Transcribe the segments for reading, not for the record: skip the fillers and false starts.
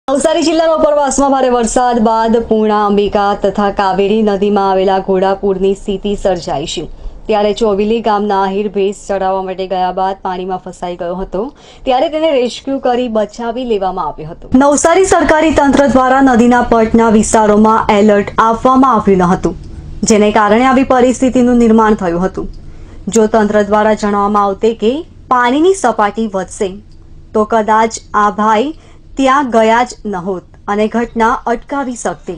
નવસારી જિલ્લામાં ઉપરવાસમાં ભારે વરસાદ બાદ પૂર્ણા, અંબિકા તથા કાવેરી નદીમાં આવેલા ઘોડાપૂરની સ્થિતિ સર્જાઈ છે। ત્યારે ચોવીલી ગામના આહિર ભેંસ ચરાવવા માટે ગયા બાદ પાણીમાં ફસાઈ ગયો હતો, ત્યારે તેને રેસ્ક્યુ કરી બચાવી લેવામાં આવ્યો હતો। નવસારી સરકારી તંત્ર દ્વારા નદીના પટના વિસ્તારોમાં એલર્ટ આપવામાં આવ્યું ન હતું, જેને કારણે આવી પરિસ્થિતિનું નિર્માણ થયું હતું। જો તંત્ર દ્વારા જણાવવામાં આવતે કે પાણીની સપાટી વધશે તો કદાચ આ ભાઈ ત્યાં ગયા જ નહોત અને ઘટના અટકાવી શકતી,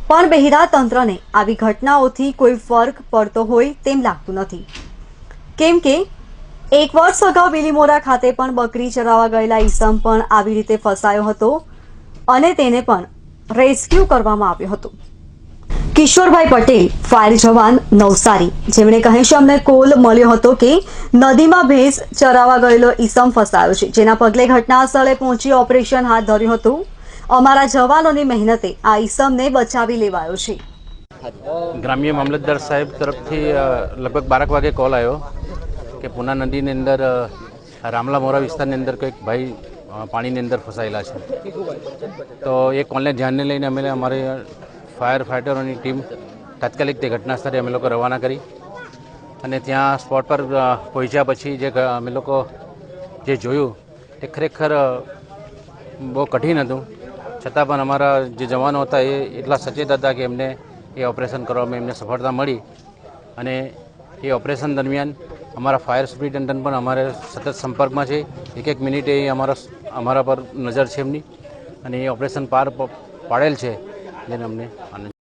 પણ બહેરા તંત્રને આવી ઘટનાઓથી કોઈ ફરક પડતો હોય તેમ લાગતું નથી, કેમ કે એક વર્ષ અગાઉ બીલીમોરા ખાતે પણ બકરી ચરાવવા ગયેલા ઈસમ પણ આવી રીતે ફસાયો હતો અને તેને પણ રેસ્ક્યુ કરવામાં આવ્યો હતો। કિશોરભાઈ પટેલ, ફાયર જવાન, નવસારી, જેમણે કહે છે અમને કોલ મળ્યો હતો કે નદીમાં ભેંસ ચરાવવા ગયેલો ઈસમ ફસાયો છે, જેના પગલે ઘટના સ્થળે પહોંચી ઓપરેશન હાથ ધર્યું હતું। અમારા જવાનોની મહેનતે આ ઈસમને બચાવી લેવાયો છે। ગ્રામ્ય મામલતદાર સાહેબ તરફથી લગભગ 12 વાગે કોલ આવ્યો કે પૂના નદીની અંદર રામલા મોરા વિસ્તારની અંદર કંઈક ભાઈ પાણીની અંદર ફસાયેલા છે। તો એ કોલને ધ્યાને લઈને અમે અમારી ફાયર ફાઇટરોની ટીમ તાત્કાલિક તે ઘટના સ્થળે અમે લોકો રવાના કરી અને ત્યાં સ્પોટ પર પહોંચ્યા પછી જે અમે લોકો જે જોયું એ ખરેખર બહુ કઠિન હતું, છતાં પણ અમારા જે જવાનો હતા એ એટલા સચેત હતા કે એમને એ ઓપરેશન કરવામાં એમને સફળતા મળી અને એ ઓપરેશન દરમિયાન અમારા ફાયર સુપ્રિન્ટેન્ડન્ટ પણ અમારે સતત સંપર્કમાં છે। એક મિનિટે એ અમારા પર નજર છે એમની અને એ ઓપરેશન પાર પાડેલ છે, જેને અમને આનંદ